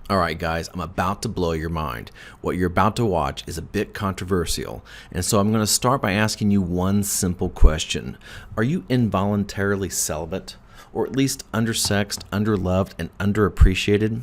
Alright guys, I'm about to blow your mind. What you're about to watch is a bit controversial, and so I'm going to start by asking you one simple question. Are you involuntarily celibate? Or at least undersexed, underloved, and underappreciated?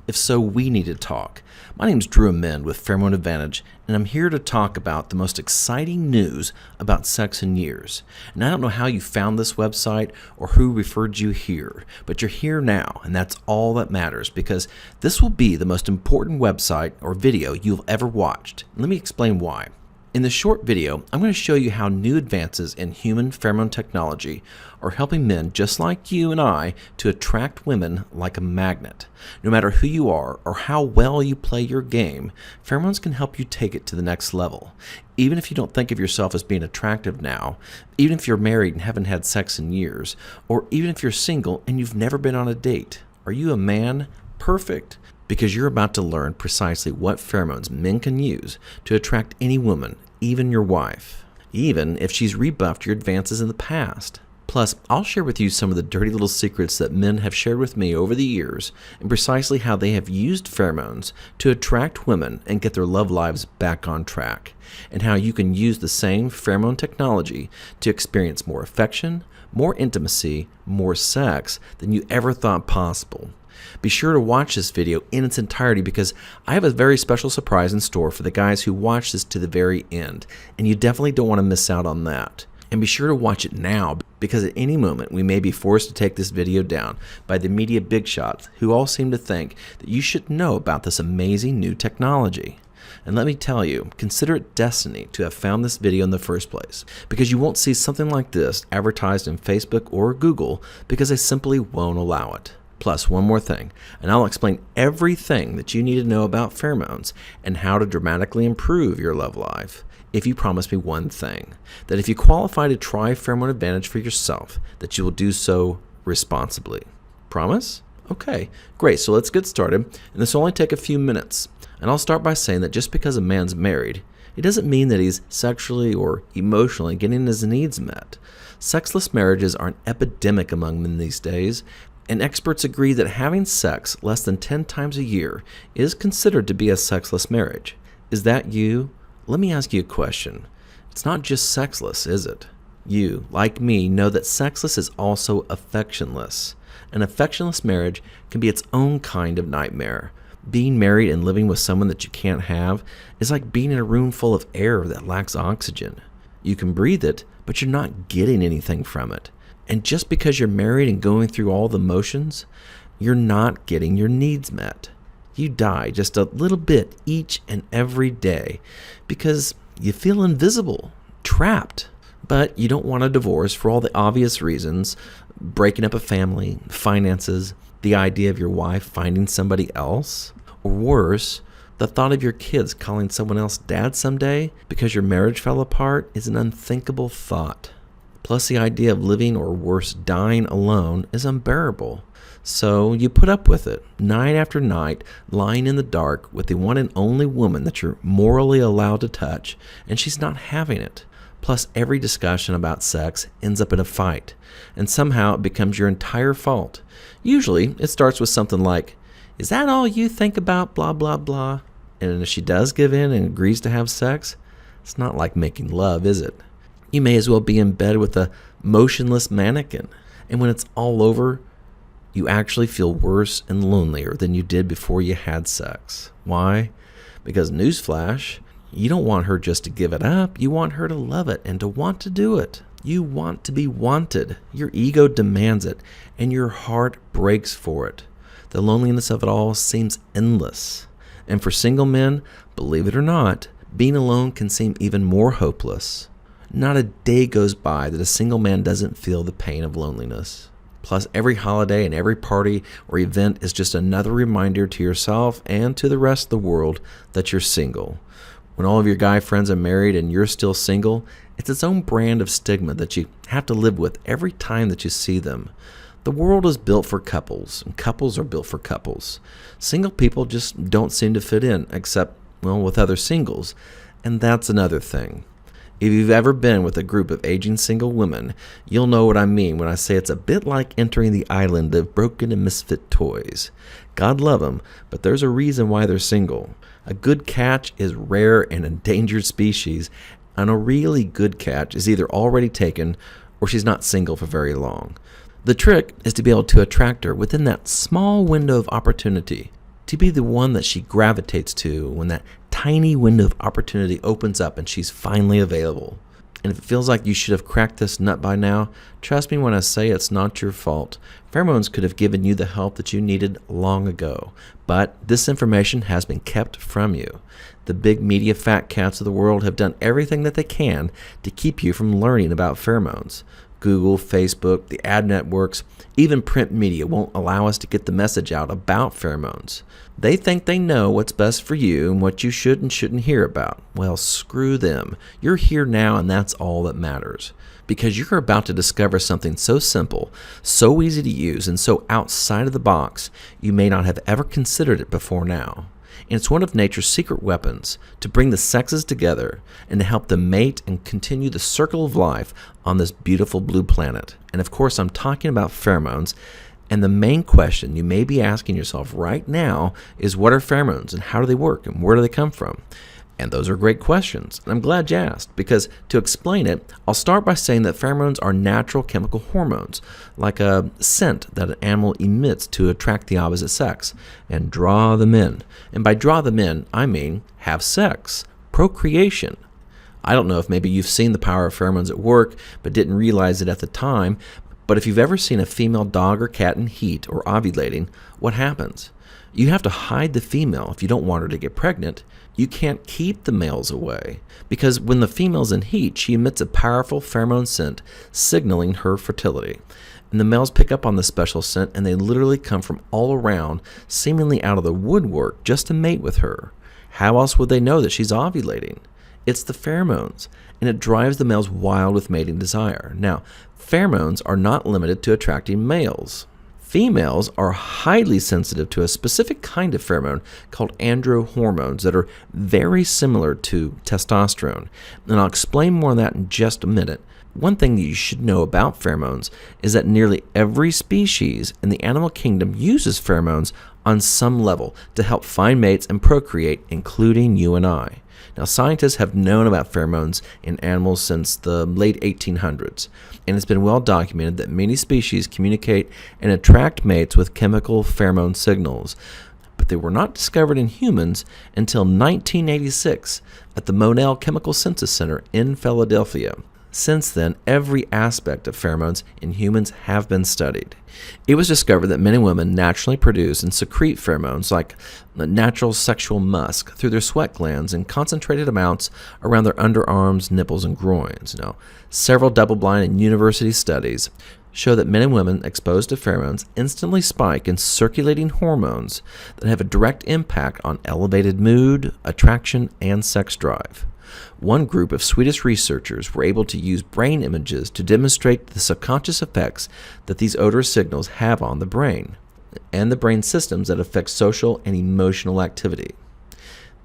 If so, we need to talk. My name's Drew Amend with Pheromone Advantage, and I'm here to talk about the most exciting news about sex in years. And I don't know how you found this website or who referred you here, but you're here now, and that's all that matters, because this will be the most important website or video you've ever watched. Let me explain why. In this short video, I'm going to show you how new advances in human pheromone technology are helping men just like you and I to attract women like a magnet. No matter who you are or how well you play your game, pheromones can help you take it to the next level. Even if you don't think of yourself as being attractive now, even if you're married and haven't had sex in years, or even if you're single and you've never been on a date, are you a man? Perfect. Because you're about to learn precisely what pheromones men can use to attract any woman, even your wife, even if she's rebuffed your advances in the past. Plus, I'll share with you some of the dirty little secrets that men have shared with me over the years and precisely how they have used pheromones to attract women and get their love lives back on track, and how you can use the same pheromone technology to experience more affection, more intimacy, more sex than you ever thought possible. Be sure to watch this video in its entirety because I have a very special surprise in store for the guys who watch this to the very end, and you definitely don't want to miss out on that. And be sure to watch it now because at any moment we may be forced to take this video down by the media big shots who all seem to think that you should know about this amazing new technology. And let me tell you, consider it destiny to have found this video in the first place, because you won't see something like this advertised in Facebook or Google because they simply won't allow it. Plus, one more thing, and I'll explain everything that you need to know about pheromones and how to dramatically improve your love life if you promise me one thing, that if you qualify to try Pheromone Advantage for yourself, that you will do so responsibly. Promise? Okay, great, so let's get started, and this will only take a few minutes. And I'll start by saying that just because a man's married, it doesn't mean that he's sexually or emotionally getting his needs met. Sexless marriages are an epidemic among men these days, and experts agree that having sex less than 10 times a year is considered to be a sexless marriage. Is that you? Let me ask you a question. It's not just sexless, is it? You, like me, know that sexless is also affectionless. An affectionless marriage can be its own kind of nightmare. Being married and living with someone that you can't have is like being in a room full of air that lacks oxygen. You can breathe it, but you're not getting anything from it. And just because you're married and going through all the motions, you're not getting your needs met. You die just a little bit each and every day because you feel invisible, trapped. But you don't want a divorce for all the obvious reasons: breaking up a family, finances, the idea of your wife finding somebody else, or worse, the thought of your kids calling someone else dad someday because your marriage fell apart is an unthinkable thought. Plus, the idea of living, or worse, dying alone is unbearable. So you put up with it, night after night, lying in the dark with the one and only woman that you're morally allowed to touch, and she's not having it. Plus, every discussion about sex ends up in a fight, and somehow it becomes your entire fault. Usually, it starts with something like, "Is that all you think about, blah, blah, blah?" And if she does give in and agrees to have sex, it's not like making love, is it? You may as well be in bed with a motionless mannequin. And when it's all over, you actually feel worse and lonelier than you did before you had sex. Why? Because newsflash, you don't want her just to give it up. You want her to love it and to want to do it. You want to be wanted. Your ego demands it, and your heart breaks for it. The loneliness of it all seems endless. And for single men, believe it or not, being alone can seem even more hopeless. Not a day goes by that a single man doesn't feel the pain of loneliness. Plus, every holiday and every party or event is just another reminder to yourself and to the rest of the world that you're single. When all of your guy friends are married and you're still single, it's its own brand of stigma that you have to live with every time that you see them. The world is built for couples, and couples are built for couples. Single people just don't seem to fit in, except, well, with other singles, and that's another thing. If you've ever been with a group of aging single women, you'll know what I mean when I say it's a bit like entering the island of broken and misfit toys. God love them, but there's a reason why they're single. A good catch is rare and endangered species, and a really good catch is either already taken or she's not single for very long. The trick is to be able to attract her within that small window of opportunity, to be the one that she gravitates to when that tiny window of opportunity opens up and she's finally available. And if it feels like you should have cracked this nut by now, trust me when I say it's not your fault. Pheromones could have given you the help that you needed long ago, but this information has been kept from you. The big media fat cats of the world have done everything that they can to keep you from learning about pheromones. Google, Facebook, the ad networks, even print media won't allow us to get the message out about pheromones. They think they know what's best for you and what you should and shouldn't hear about. Well, screw them. You're here now, and that's all that matters. Because you're about to discover something so simple, so easy to use, and so outside of the box, you may not have ever considered it before now. And it's one of nature's secret weapons to bring the sexes together and to help them mate and continue the circle of life on this beautiful blue planet. And of course, I'm talking about pheromones. And the main question you may be asking yourself right now is, what are pheromones and how do they work and where do they come from? And those are great questions. And I'm glad you asked, because to explain it, I'll start by saying that pheromones are natural chemical hormones, like a scent that an animal emits to attract the opposite sex and draw them in. And by draw them in, I mean have sex, procreation. I don't know if maybe you've seen the power of pheromones at work but didn't realize it at the time, but if you've ever seen a female dog or cat in heat or ovulating, what happens? You have to hide the female if you don't want her to get pregnant. You can't keep the males away, because when the female's in heat, she emits a powerful pheromone scent signaling her fertility. And the males pick up on this special scent, and they literally come from all around, seemingly out of the woodwork, just to mate with her. How else would they know that she's ovulating? It's the pheromones, and it drives the males wild with mating desire. Now, pheromones are not limited to attracting males. Females are highly sensitive to a specific kind of pheromone called androhormones that are very similar to testosterone. And I'll explain more on that in just a minute. One thing that you should know about pheromones is that nearly every species in the animal kingdom uses pheromones on some level to help find mates and procreate, including you and I. Now, scientists have known about pheromones in animals since the late 1800s, and it's been well documented that many species communicate and attract mates with chemical pheromone signals. But they were not discovered in humans until 1986 at the Monell Chemical Synthesis Center in Philadelphia. Since then, every aspect of pheromones in humans have been studied. It was discovered that men and women naturally produce and secrete pheromones like natural sexual musk through their sweat glands in concentrated amounts around their underarms, nipples, and groins. Now, several double-blind and university studies show that men and women exposed to pheromones instantly spike in circulating hormones that have a direct impact on elevated mood, attraction, and sex drive. One group of Swedish researchers were able to use brain images to demonstrate the subconscious effects that these odor signals have on the brain and the brain systems that affect social and emotional activity.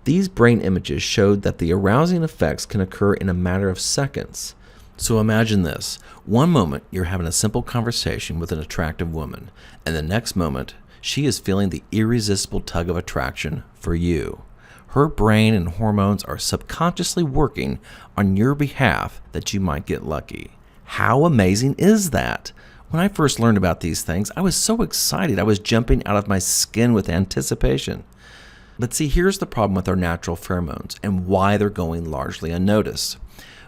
These brain images showed that the arousing effects can occur in a matter of seconds. So imagine this. One moment you're having a simple conversation with an attractive woman, and the next moment she is feeling the irresistible tug of attraction for you. Her brain and hormones are subconsciously working on your behalf that you might get lucky. How amazing is that? When I first learned about these things, I was so excited. I was jumping out of my skin with anticipation. But see, here's the problem with our natural pheromones and why they're going largely unnoticed.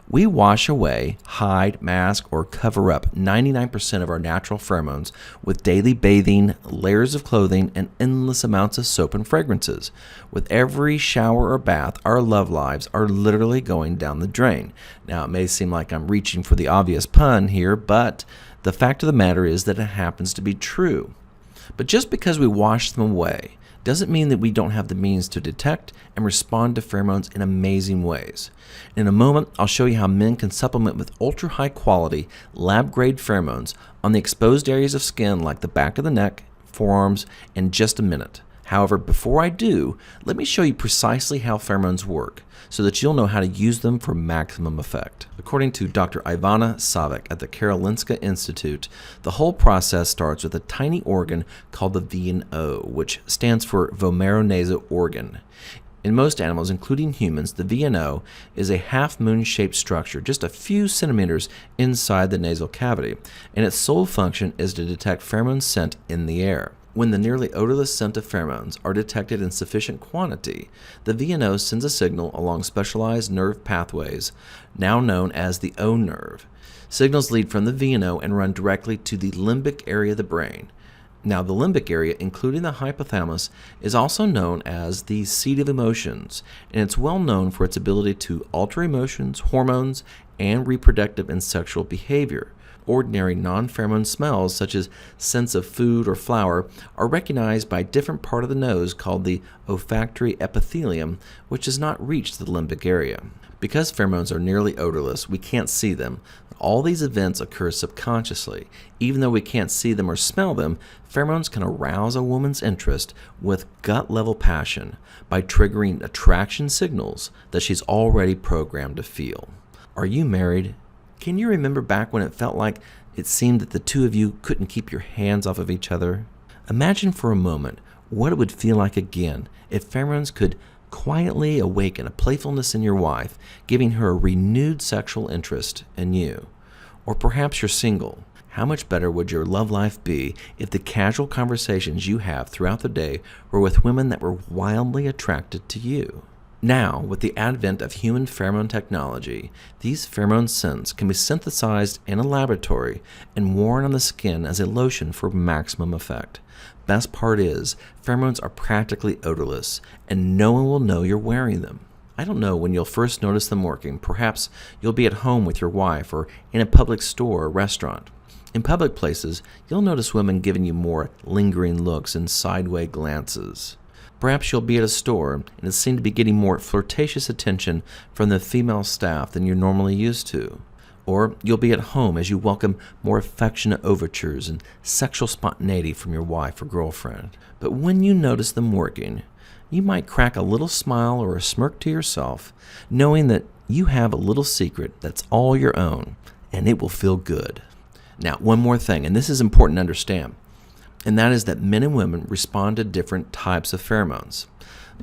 We wash away, hide, mask, or cover up 99% of our natural pheromones with daily bathing, layers of clothing, and endless amounts of soap and fragrances. With every shower or bath, our love lives are literally going down the drain. Now, it may seem like I'm reaching for the obvious pun here, but the fact of the matter is that it happens to be true. But just because we wash them away doesn't mean that we don't have the means to detect and respond to pheromones in amazing ways. In a moment, I'll show you how men can supplement with ultra-high quality, lab-grade pheromones on the exposed areas of skin like the back of the neck, forearms, in just a minute. However, before I do, let me show you precisely how pheromones work so that you'll know how to use them for maximum effect. According to Dr. Ivana Savik at the Karolinska Institute, the whole process starts with a tiny organ called the VNO, which stands for vomeronasal organ. In most animals, including humans, the VNO is a half-moon-shaped structure just a few centimeters inside the nasal cavity, and its sole function is to detect pheromone scent in the air. When the nearly odorless scent of pheromones are detected in sufficient quantity, the VNO sends a signal along specialized nerve pathways, now known as the O nerve. Signals lead from the VNO and run directly to the limbic area of the brain. Now, the limbic area, including the hypothalamus, is also known as the seat of emotions, and it's well known for its ability to alter emotions, hormones, and reproductive and sexual behavior. Ordinary non-pheromone smells, such as scents of food or flour, are recognized by a different part of the nose called the olfactory epithelium, which does not reach the limbic area. Because pheromones are nearly odorless, we can't see them. All these events occur subconsciously. Even though we can't see them or smell them, pheromones can arouse a woman's interest with gut-level passion by triggering attraction signals that she's already programmed to feel. Are you married? Can you remember back when it felt like it seemed that the two of you couldn't keep your hands off of each other? Imagine for a moment what it would feel like again if pheromones could quietly awaken a playfulness in your wife, giving her a renewed sexual interest in you. Or perhaps you're single. How much better would your love life be if the casual conversations you have throughout the day were with women that were wildly attracted to you? Now, with the advent of human pheromone technology, these pheromone scents can be synthesized in a laboratory and worn on the skin as a lotion for maximum effect. Best part is, pheromones are practically odorless, and no one will know you're wearing them. I don't know when you'll first notice them working. Perhaps you'll be at home with your wife or in a public store or restaurant. In public places, you'll notice women giving you more lingering looks and sideway glances. Perhaps you'll be at a store and seem to be getting more flirtatious attention from the female staff than you're normally used to. Or you'll be at home as you welcome more affectionate overtures and sexual spontaneity from your wife or girlfriend. But when you notice them working, you might crack a little smile or a smirk to yourself, knowing that you have a little secret that's all your own, and it will feel good. Now, one more thing, and this is important to understand, and that is that men and women respond to different types of pheromones.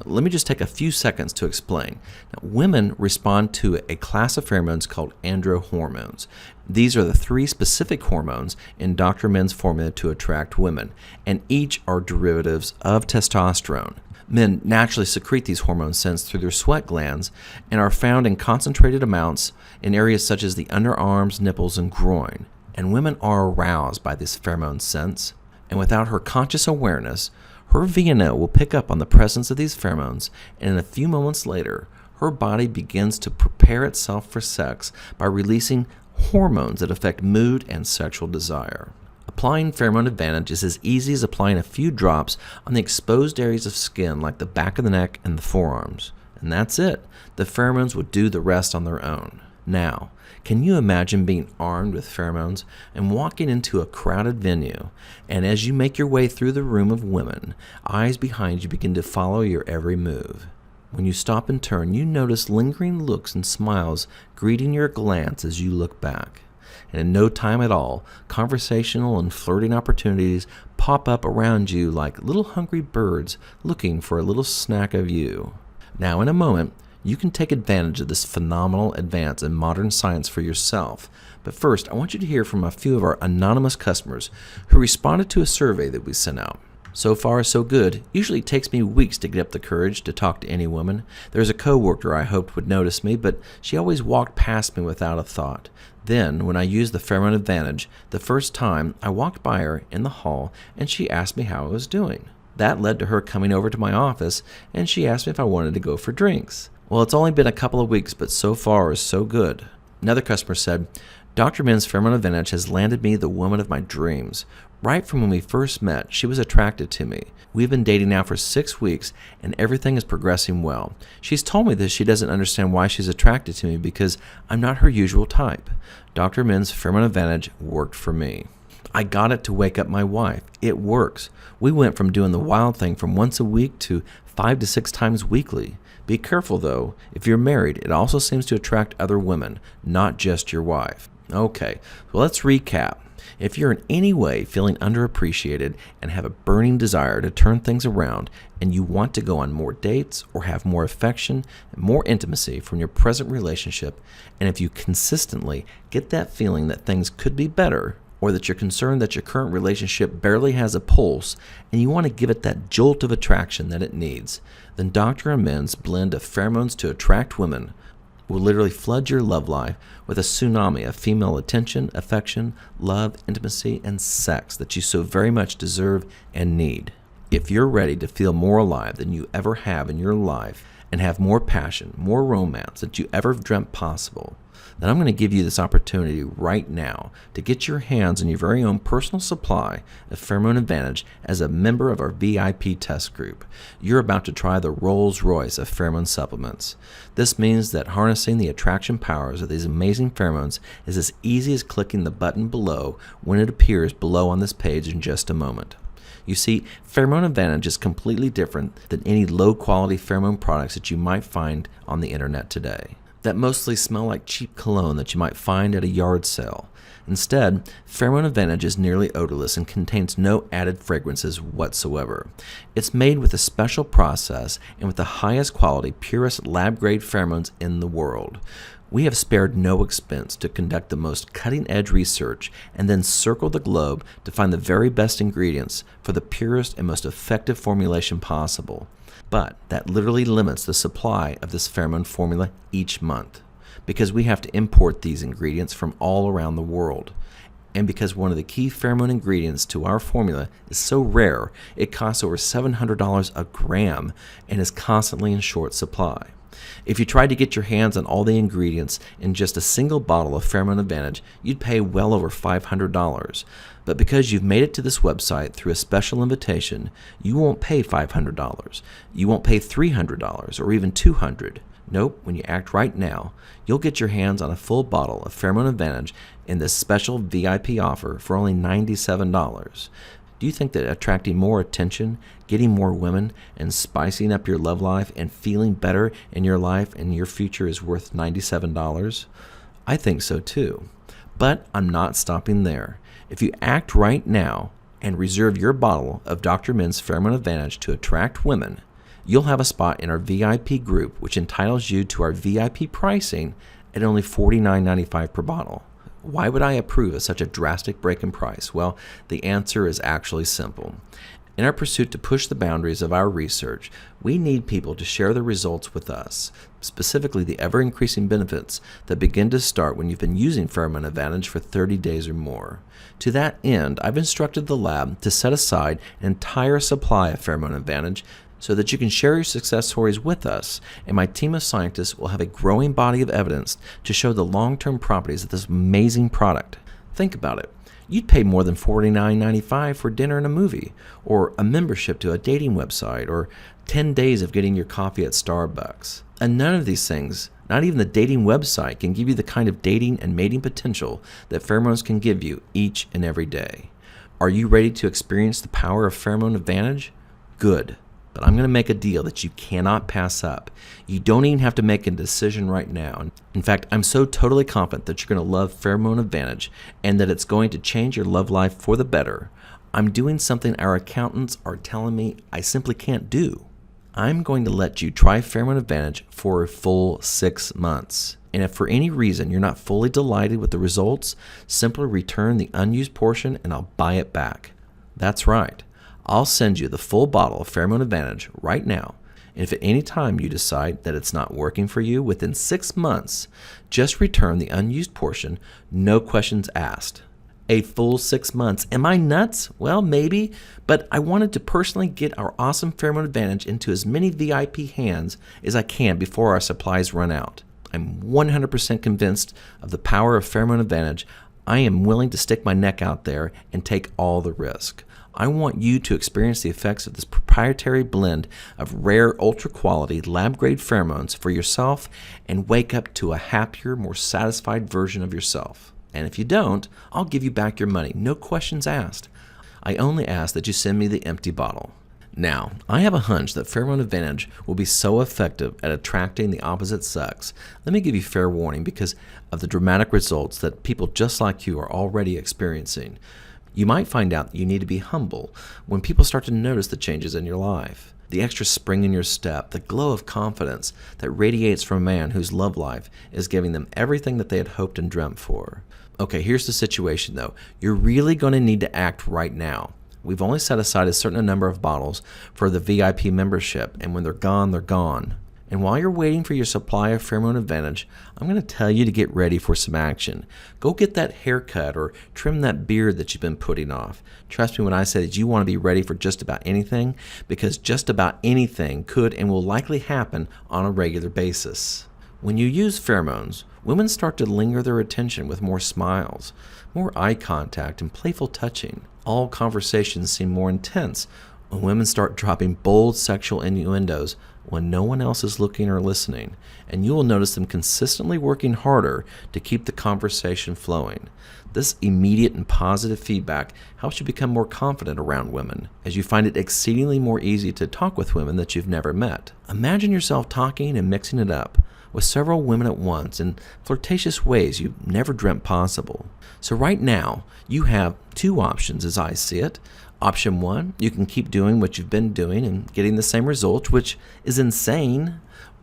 Let me just take a few seconds to explain. Now, women respond to a class of pheromones called androhormones. These are the 3 specific hormones in Dr. Men's formula to attract women, and each are derivatives of testosterone. Men naturally secrete these hormone scents through their sweat glands and are found in concentrated amounts in areas such as the underarms, nipples, and groin. And women are aroused by these pheromone scents. And without her conscious awareness, her VNO will pick up on the presence of these pheromones, and a few moments later, her body begins to prepare itself for sex by releasing hormones that affect mood and sexual desire. Applying pheromone advantage is as easy as applying a few drops on the exposed areas of skin like the back of the neck and the forearms. And that's it. The pheromones will do the rest on their own. Now, can you imagine being armed with pheromones and walking into a crowded venue, and as you make your way through the room of women, eyes behind you begin to follow your every move? When you stop and turn, you notice lingering looks and smiles greeting your glance as you look back. And in no time at all, conversational and flirting opportunities pop up around you like little hungry birds looking for a little snack of you. Now, in a moment, you can take advantage of this phenomenal advance in modern science for yourself. But first, I want you to hear from a few of our anonymous customers who responded to a survey that we sent out. So far, so good. Usually it takes me weeks to get up the courage to talk to any woman. There's a coworker I hoped would notice me, but she always walked past me without a thought. Then, when I used the pheromone advantage, the first time I walked by her in the hall and she asked me how I was doing. That led to her coming over to my office and she asked me if I wanted to go for drinks. Well, it's only been a couple of weeks, but so far, so good. Another customer said, Dr. Men's pheromone advantage has landed me the woman of my dreams. Right from when we first met, she was attracted to me. We've been dating now for 6 weeks, and everything is progressing well. She's told me that she doesn't understand why she's attracted to me because I'm not her usual type. Dr. Men's pheromone advantage worked for me. I got it to wake up my wife. It works. We went from doing the wild thing from once a week to 5 to 6 times weekly. Be careful though, if you're married, it also seems to attract other women, not just your wife. Okay, so let's recap. If you're in any way feeling underappreciated and have a burning desire to turn things around, and you want to go on more dates or have more affection and more intimacy from your present relationship, and if you consistently get that feeling that things could be better, or that you're concerned that your current relationship barely has a pulse and you want to give it that jolt of attraction that it needs, then Dr. Amen's blend of pheromones to attract women will literally flood your love life with a tsunami of female attention, affection, love, intimacy, and sex that you so very much deserve and need. If you're ready to feel more alive than you ever have in your life and have more passion, more romance than you ever dreamt possible, then I'm going to give you this opportunity right now to get your hands on your very own personal supply of Pheromone Advantage as a member of our VIP test group. You're about to try the Rolls-Royce of pheromone supplements. This means that harnessing the attraction powers of these amazing pheromones is as easy as clicking the button below when it appears below on this page in just a moment. You see, Pheromone Advantage is completely different than any low-quality pheromone products that you might find on the internet today, that mostly smell like cheap cologne that you might find at a yard sale. Instead, Pheromone Advantage is nearly odorless and contains no added fragrances whatsoever. It's made with a special process and with the highest quality, purest lab-grade pheromones in the world. We have spared no expense to conduct the most cutting-edge research and then circle the globe to find the very best ingredients for the purest and most effective formulation possible. But that literally limits the supply of this pheromone formula each month, because we have to import these ingredients from all around the world. And because one of the key pheromone ingredients to our formula is so rare, it costs over $700 a gram and is constantly in short supply. If you tried to get your hands on all the ingredients in just a single bottle of Pheromone Advantage, you'd pay well over $500. But because you've made it to this website through a special invitation, you won't pay $500. You won't pay $300 or even $200. Nope, when you act right now, you'll get your hands on a full bottle of Pheromone Advantage in this special VIP offer for only $97. Do you think that attracting more attention, getting more women, and spicing up your love life and feeling better in your life and your future is worth $97? I think so too. But I'm not stopping there. If you act right now and reserve your bottle of Dr. Men's Pheromone Advantage to attract women, you'll have a spot in our VIP group, which entitles you to our VIP pricing at only $49.95 per bottle. Why would I approve of such a drastic break in price? Well, the answer is actually simple. In our pursuit to push the boundaries of our research, we need people to share the results with us, specifically the ever-increasing benefits that begin to start when you've been using Pheromone Advantage for 30 days or more. To that end, I've instructed the lab to set aside an entire supply of Pheromone Advantage so that you can share your success stories with us, and my team of scientists will have a growing body of evidence to show the long-term properties of this amazing product. Think about it. You'd pay more than $49.95 for dinner and a movie, or a membership to a dating website, or 10 days of getting your coffee at Starbucks. And none of these things, not even the dating website, can give you the kind of dating and mating potential that pheromones can give you each and every day. Are you ready to experience the power of Pheromone Advantage? Good. But I'm going to make a deal that you cannot pass up. You don't even have to make a decision right now. In fact, I'm so totally confident that you're going to love Pheromone Advantage and that it's going to change your love life for the better. I'm doing something our accountants are telling me I simply can't do. I'm going to let you try Pheromone Advantage for a full 6 months. And if for any reason you're not fully delighted with the results, simply return the unused portion and I'll buy it back. That's right. I'll send you the full bottle of Pheromone Advantage right now. And if at any time you decide that it's not working for you within 6 months, just return the unused portion, no questions asked. A full 6 months. Am I nuts? Well, maybe, but I wanted to personally get our awesome Pheromone Advantage into as many VIP hands as I can before our supplies run out. I'm 100% convinced of the power of Pheromone Advantage. I am willing to stick my neck out there and take all the risk. I want you to experience the effects of this proprietary blend of rare, ultra-quality, lab-grade pheromones for yourself and wake up to a happier, more satisfied version of yourself. And if you don't, I'll give you back your money, no questions asked. I only ask that you send me the empty bottle. Now, I have a hunch that Pheromone Advantage will be so effective at attracting the opposite sex. Let me give you fair warning because of the dramatic results that people just like you are already experiencing. You might find out that you need to be humble when people start to notice the changes in your life. The extra spring in your step, the glow of confidence that radiates from a man whose love life is giving them everything that they had hoped and dreamt for. Okay, here's the situation though. You're really going to need to act right now. We've only set aside a certain number of bottles for the VIP membership, and when they're gone, they're gone. And while you're waiting for your supply of Pheromone Advantage, I'm going to tell you to get ready for some action. Go get that haircut or trim that beard that you've been putting off. Trust me when I say that you want to be ready for just about anything, because just about anything could and will likely happen on a regular basis. When you use pheromones, women start to linger their attention with more smiles, more eye contact, and playful touching. All conversations seem more intense when women start dropping bold sexual innuendos when no one else is looking or listening, and you will notice them consistently working harder to keep the conversation flowing. This immediate and positive feedback helps you become more confident around women, as you find it exceedingly more easy to talk with women that you've never met. Imagine yourself talking and mixing it up with several women at once in flirtatious ways you never dreamt possible. So right now, you have two options as I see it. Option one, you can keep doing what you've been doing and getting the same results, which is insane.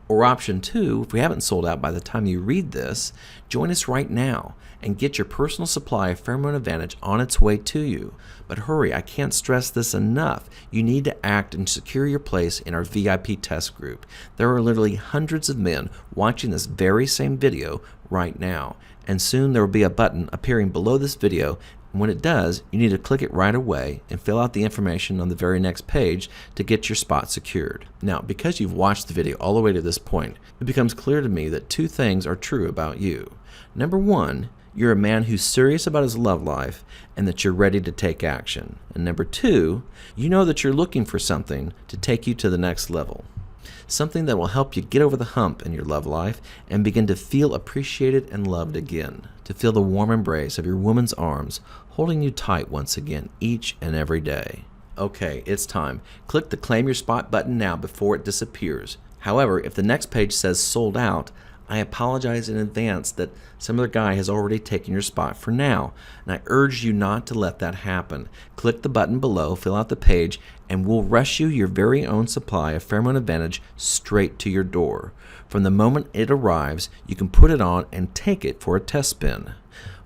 Or option two, if we haven't sold out by the time you read this, join us right now and get your personal supply of Pheromone Advantage on its way to you. But hurry, I can't stress this enough. You need to act and secure your place in our VIP test group. There are literally hundreds of men watching this very same video right now. And soon there will be a button appearing below this video. And when it does, you need to click it right away and fill out the information on the very next page to get your spot secured. Now, because you've watched the video all the way to this point, it becomes clear to me that two things are true about you. Number one, you're a man who's serious about his love life and that you're ready to take action. And number two, you know that you're looking for something to take you to the next level. Something that will help you get over the hump in your love life and begin to feel appreciated and loved again. To feel the warm embrace of your woman's arms holding you tight once again each and every day. Okay, it's time. Click the Claim Your Spot button now before it disappears. However, if the next page says sold out, I apologize in advance that some other guy has already taken your spot for now, and I urge you not to let that happen. Click the button below, fill out the page, and we'll rush you your very own supply of Pheromone Advantage straight to your door. From the moment it arrives, you can put it on and take it for a test spin.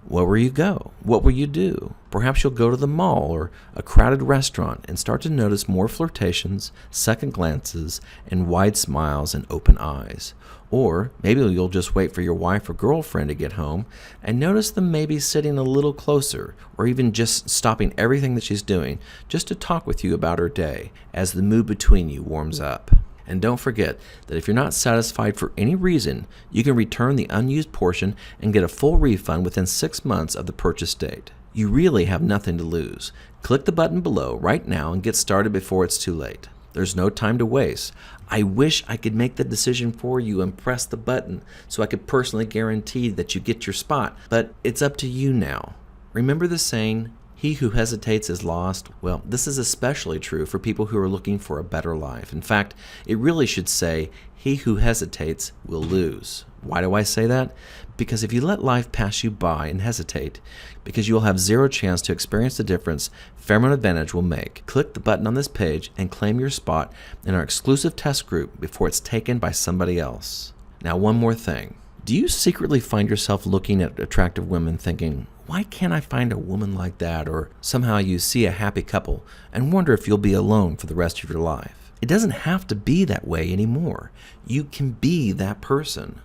Where will you go? What will you do? Perhaps you'll go to the mall or a crowded restaurant and start to notice more flirtations, second glances, and wide smiles and open eyes. Or maybe you'll just wait for your wife or girlfriend to get home and notice them maybe sitting a little closer, or even just stopping everything that she's doing just to talk with you about her day as the mood between you warms up. And don't forget that if you're not satisfied for any reason, you can return the unused portion and get a full refund within 6 months of the purchase date. You really have nothing to lose. Click the button below right now and get started before it's too late. There's no time to waste. I wish I could make the decision for you and press the button so I could personally guarantee that you get your spot, but it's up to you now. Remember the saying, he who hesitates is lost? Well, this is especially true for people who are looking for a better life. In fact, it really should say, he who hesitates will lose. Why do I say that? Because if you let life pass you by and hesitate, because you'll have zero chance to experience the difference Pheromone Advantage will make. Click the button on this page and claim your spot in our exclusive test group before it's taken by somebody else. Now, one more thing. Do you secretly find yourself looking at attractive women thinking, why can't I find a woman like that? Or somehow you see a happy couple and wonder if you'll be alone for the rest of your life. It doesn't have to be that way anymore. You can be that person.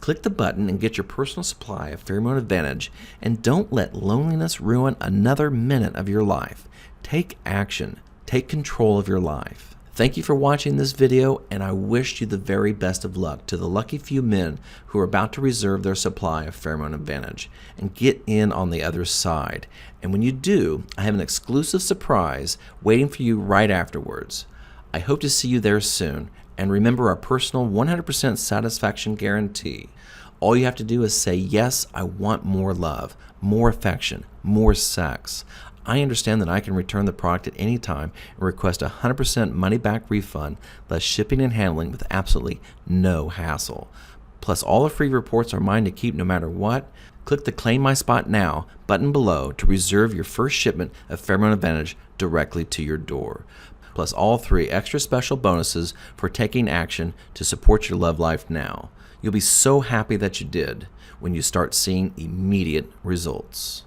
Click the button and get your personal supply of Pheromone Advantage, and don't let loneliness ruin another minute of your life. Take action. Take control of your life. Thank you for watching this video, and I wish you the very best of luck to the lucky few men who are about to reserve their supply of Pheromone Advantage and get in on the other side. And when you do, I have an exclusive surprise waiting for you right afterwards. I hope to see you there soon, and remember our personal 100% satisfaction guarantee. All you have to do is say, yes, I want more love, more affection, more sex. I understand that I can return the product at any time and request a 100% money-back refund, less shipping and handling with absolutely no hassle. Plus, all the free reports are mine to keep no matter what. Click the Claim My Spot Now button below to reserve your first shipment of Pheromone Advantage directly to your door. Plus all 3 extra special bonuses for taking action to support your love life now. You'll be so happy that you did when you start seeing immediate results.